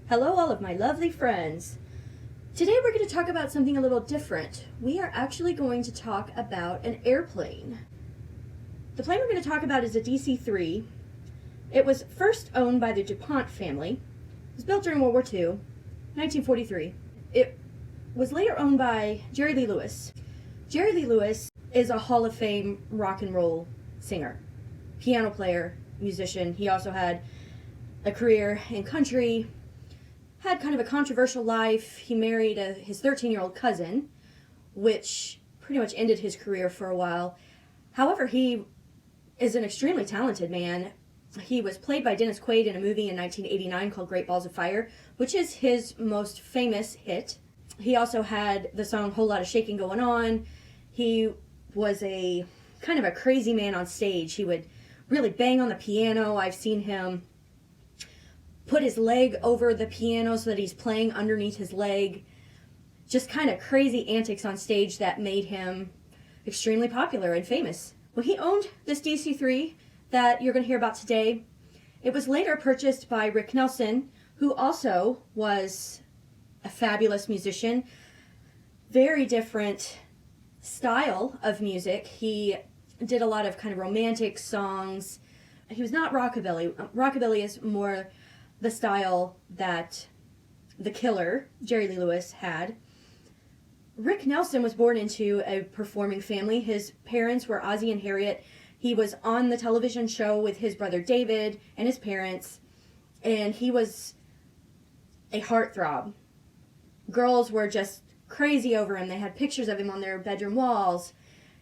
Hello all of my lovely friends. Today we're going to talk about something a little different. We are actually going to talk about an airplane. The plane we're going to talk about is a DC-3. It was first owned by the DuPont family. It was built during World War II, 1943. It was later owned by Jerry Lee Lewis. Jerry Lee Lewis is a Hall of Fame rock and roll singer, piano player, musician. He also had a career in country, had kind of a controversial life. He married his 13-year-old cousin, which pretty much ended his career for a while. However, he is an extremely talented man. He was played by Dennis Quaid in a movie in 1989 called Great Balls of Fire, which is his most famous hit. He also had the song Whole Lotta Shaking Going On. He was a kind of a crazy man on stage. He would really bang on the piano. I've seen him put his leg over the piano so that he's playing underneath his leg. Just kind of crazy antics on stage that made him extremely popular and famous. Well, he owned this DC-3 that you're going to hear about today. It was later purchased by Rick Nelson, who also was a fabulous musician. Very different style of music. He did a lot of kind of romantic songs. He was not rockabilly. Rockabilly is more the style that the Killer, Jerry Lee Lewis, had. Rick Nelson was born into a performing family. His parents were Ozzie and Harriet. He was on the television show with his brother David and his parents, and he was a heartthrob. Girls were just crazy over him. They had pictures of him on their bedroom walls.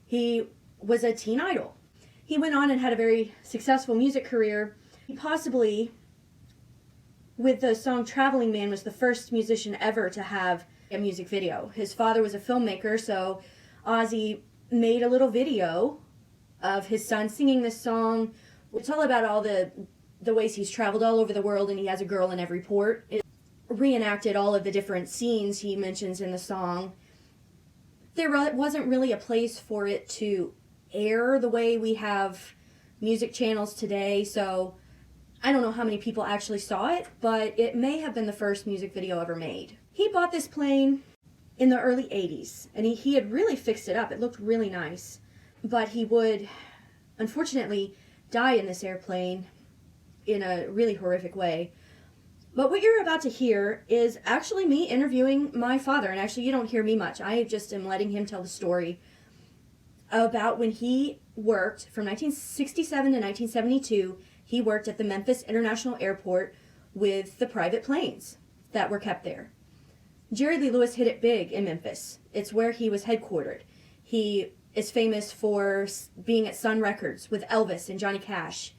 He was a teen idol. He went on and had a very successful music career. He possibly, with the song Traveling Man, was the first musician ever to have a music video. His father was a filmmaker, so Ozzie made a little video of his son singing this song. It's all about all the ways he's traveled all over the world, and he has a girl in every port. It reenacted all of the different scenes he mentions in the song. There wasn't really a place for it to air the way we have music channels today, so I don't know how many people actually saw it, but it may have been the first music video ever made. He bought this plane in the early 80s, and he had really fixed it up. It looked really nice. But he would, unfortunately, die in this airplane in a really horrific way. But what you're about to hear is actually me interviewing my father, and actually you don't hear me much. I just am letting him tell the story about when he worked from 1967 to 1972. He worked at the Memphis International Airport with the private planes that were kept there. Jerry Lee Lewis hit it big in Memphis. It's where he was headquartered. He is famous for being at Sun Records with Elvis and Johnny Cash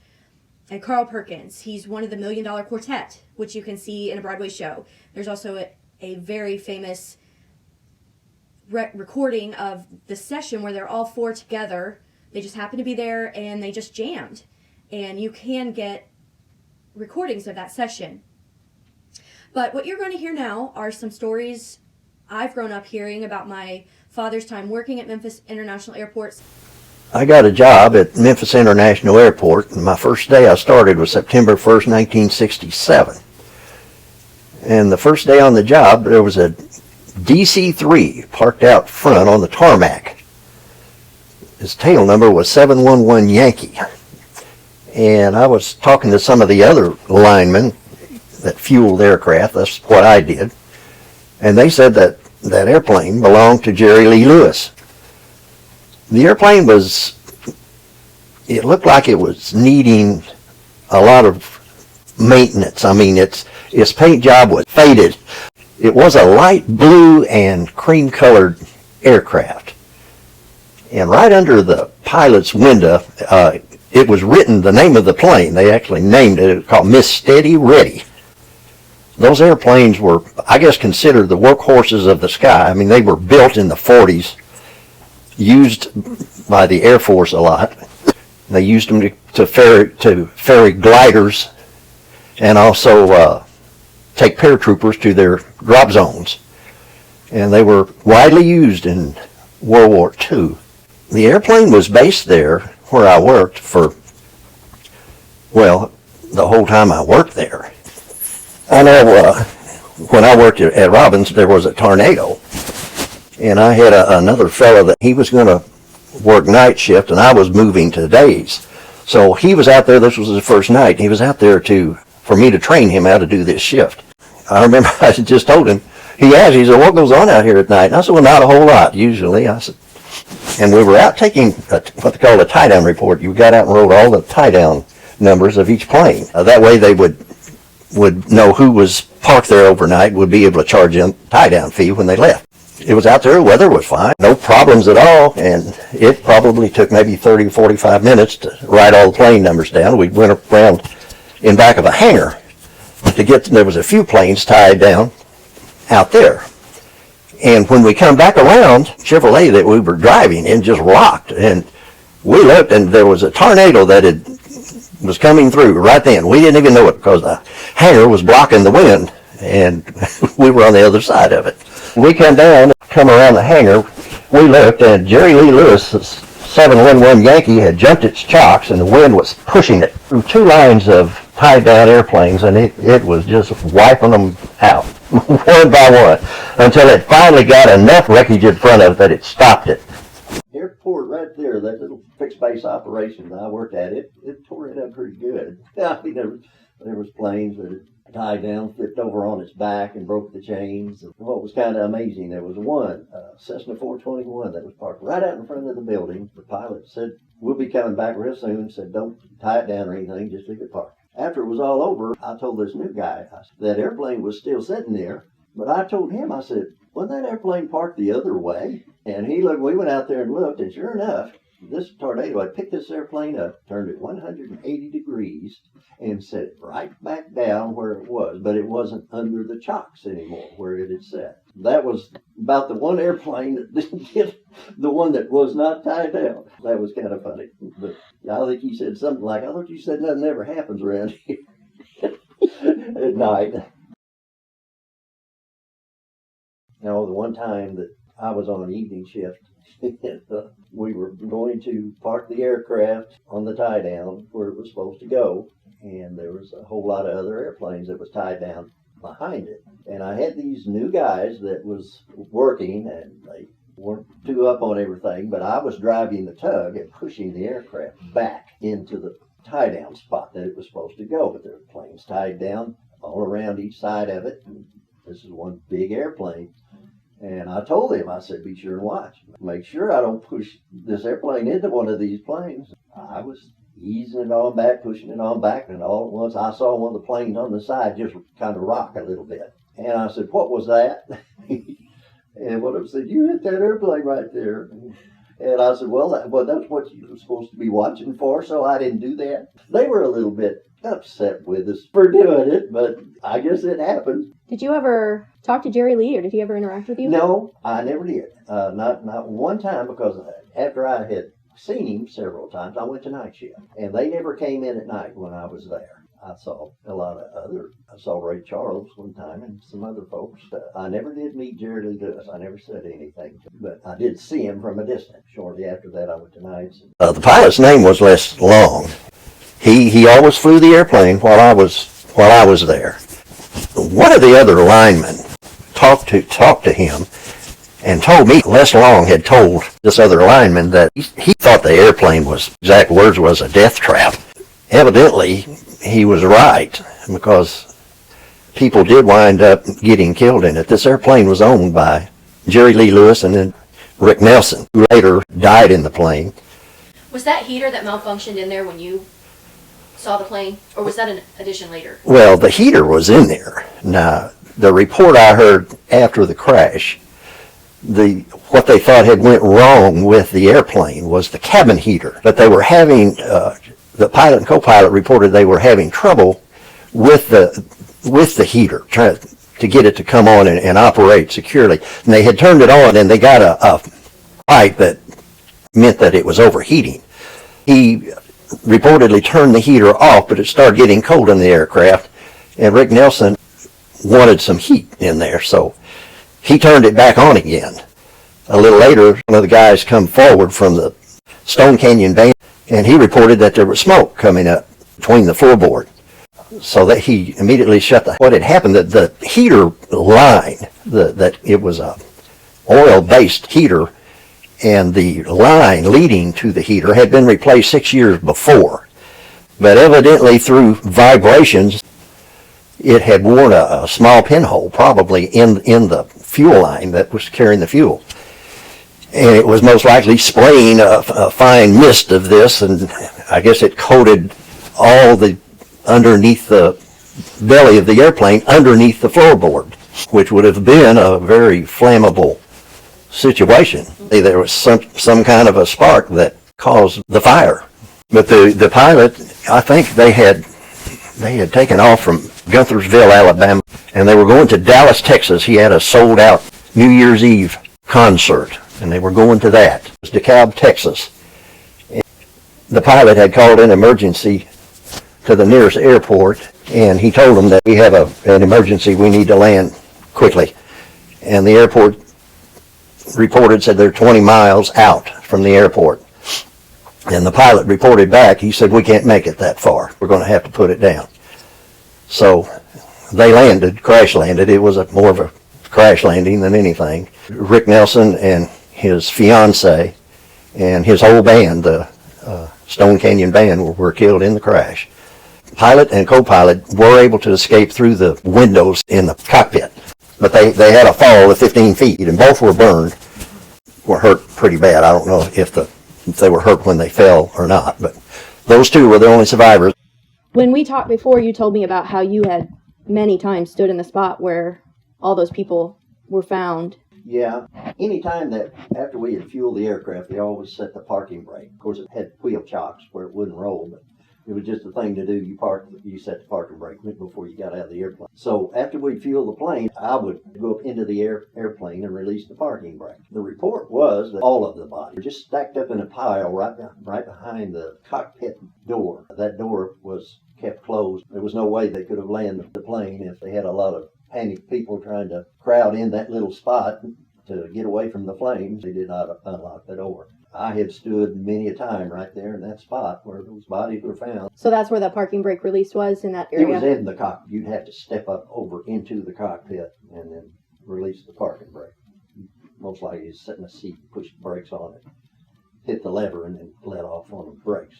and Carl Perkins. He's one of the $1 Million Quartet, which you can see in a Broadway show. There's also a very famous recording of the session where they're all four together. They just happened to be there and they just jammed. And you can get recordings of that session. But what you're going to hear now are some stories I've grown up hearing about my father's time working at Memphis International Airport. I got a job at Memphis International Airport, and my first day I started was September 1st, 1967. And the first day on the job, there was a DC-3 parked out front on the tarmac. His tail number was 711 Yankee. And I was talking to some of the other linemen that fueled aircraft. That's what I did. And they said that that airplane belonged to Jerry Lee Lewis. The airplane it looked like it was needing a lot of maintenance. I mean, its paint job was faded. It was a light blue and cream colored aircraft. And right under the pilot's window, it was written the name of the plane. They actually named it. It was called Miss Steady Ready. Those airplanes were, I guess, considered the workhorses of the sky. I mean, they were built in the 40s, used by the Air Force a lot. They used them to ferry gliders and also take paratroopers to their drop zones. And they were widely used in World War II. The airplane was based there where I worked for, well, the whole time I worked there. I know when I worked at Robbins, there was a tornado. And I had another fellow that he was going to work night shift, and I was moving to days. So he was out there, this was his first night, he was out there for me to train him how to do this shift. I remember I just told him, he asked, he said, what goes on out here at night? And I said, well, not a whole lot, usually. I said, and we were out taking what they call a tie-down report. You got out and wrote all the tie-down numbers of each plane. That way they would know who was parked there overnight, would be able to charge them tie-down fee when they left. It was out there, weather was fine, no problems at all, and it probably took maybe 30 or 45 minutes to write all the plane numbers down. We went around in back of a hangar there was a few planes tied down out there. And when we come back around, Chevrolet that we were driving in just rocked, and we looked, and there was a tornado that was coming through right then. We didn't even know it because the hangar was blocking the wind, and we were on the other side of it. We come down, come around the hangar, we looked, and Jerry Lee Lewis's 711 Yankee had jumped its chocks, and the wind was pushing it through two lines of tied down airplanes, and it was just wiping them out one by one until it finally got enough wreckage in front of it that it stopped it. Airport right there, that little fixed base operation that I worked at, it tore it up pretty good. I mean, there was planes that had tied down, flipped over on its back and broke the chains. What was kind of amazing, there was one, Cessna 421, that was parked right out in front of the building. The pilot said, we'll be coming back real soon, said don't tie it down or anything, just leave it parked. After it was all over, I told this new guy, that airplane was still sitting there, but I told him, I said, wasn't that airplane parked the other way? And he looked, we went out there and looked, and sure enough, this tornado had picked this airplane up, turned it 180 degrees, and set it right back down where it was, but it wasn't under the chocks anymore where it had set. That was about the one airplane that didn't get the one that was not tied down. That was kind of funny. But I think he said something like, I thought you said nothing ever happens around here at night. Now, the one time that I was on evening shift, we were going to park the aircraft on the tie down where it was supposed to go, and there was a whole lot of other airplanes that was tied down behind it. And I had these new guys that was working, and they weren't too up on everything, but I was driving the tug and pushing the aircraft back into the tie down spot that it was supposed to go. But there were planes tied down all around each side of it, and this is one big airplane. And I told him, I said, be sure and watch. Make sure I don't push this airplane into one of these planes. I was easing it on back, pushing it on back, and all at once I saw one of the planes on the side just kind of rock a little bit. And I said, what was that? And one of them said, you hit that airplane right there. And I said, well, that's what you were supposed to be watching for, so I didn't do that. They were a little bit upset with us for doing it, but I guess it happened. Did you ever talk to Jerry Lee, or did he ever interact with you? No, I never did. Not one time, because after I had seen him several times, I went to night shift, and they never came in at night when I was there. I saw I saw Ray Charles one time and some other folks. I never did meet Jerry Lee Lewis. I never said anything to him, but I did see him from a distance. Shortly after that, I went to nights. The pilot's name was Les Long. He always flew the airplane while I was there. One of the other linemen talked to him and told me Les Long had told this other lineman that he thought the airplane was, exact words was, a death trap. Evidently, he was right, because people did wind up getting killed in it. This airplane was owned by Jerry Lee Lewis and then Rick Nelson, who later died in the plane. Was that heater that malfunctioned in there when you saw the plane, or was that an addition later? Well, the heater was in there. Now, the report I heard after the crash, what they thought had went wrong with the airplane was the cabin heater. But they were having, the pilot and co-pilot reported they were having trouble with the heater, trying to get it to come on and operate securely. And they had turned it on, and they got a light that meant that it was overheating. He reportedly turned the heater off, but it started getting cold in the aircraft, and Rick Nelson wanted some heat in there, so he turned it back on again. A little later, one of the guys come forward from the Stone Canyon van, and he reported that there was smoke coming up between the floorboard. So that he immediately shut what had happened, that the heater line, that it was a oil-based heater, and the line leading to the heater had been replaced 6 years before. But evidently through vibrations, it had worn a small pinhole, probably in the fuel line that was carrying the fuel. And it was most likely spraying a fine mist of this, and I guess it coated all the underneath the belly of the airplane, underneath the floorboard, which would have been a very flammable situation. There was some kind of a spark that caused the fire. But the pilot, I think they had taken off from Guntersville, Alabama, and they were going to Dallas, Texas. He had a sold-out New Year's Eve concert, and they were going to that. It was DeKalb, Texas. The pilot had called in emergency to the nearest airport, and he told them that we have an emergency, we need to land quickly. And the airport said they're 20 miles out from the airport. And the pilot reported back, he said, we can't make it that far. We're going to have to put it down. So they landed, crash landed. It was more of a crash landing than anything. Rick Nelson and his fiancée and his whole band, the Stone Canyon Band, were killed in the crash. Pilot and co-pilot were able to escape through the windows in the cockpit, but they had a fall of 15 feet, and both were burned, were hurt pretty bad. I don't know if they were hurt when they fell or not, but those two were the only survivors. When we talked before, you told me about how you had many times stood in the spot where all those people were found. Yeah. Any time that after we had fueled the aircraft, they always set the parking brake. Of course, it had wheel chocks where it wouldn't roll, but it was just a thing to do. You set the parking brake before you got out of the airplane. So after we'd fuel the plane, I would go up into the airplane and release the parking brake. The report was that all of the bodies were just stacked up in a pile right behind the cockpit door. That door was kept closed. There was no way they could have landed the plane if they had a lot of panicked people trying to crowd in that little spot to get away from the flames. They did not unlock the door. I had stood many a time right there in that spot where those bodies were found. So that's where the parking brake release was, in that area? It was in the cockpit. You'd have to step up over into the cockpit and then release the parking brake. Most likely you'd sit in a seat, push the brakes on it, hit the lever, and then let off on the brakes.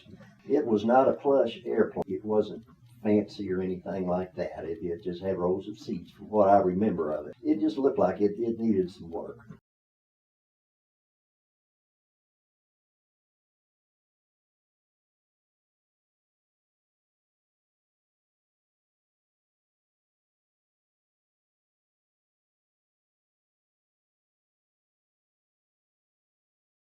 It was not a plush airplane. It wasn't fancy or anything like that. It just had rows of seats, from what I remember of it. It just looked like it needed some work.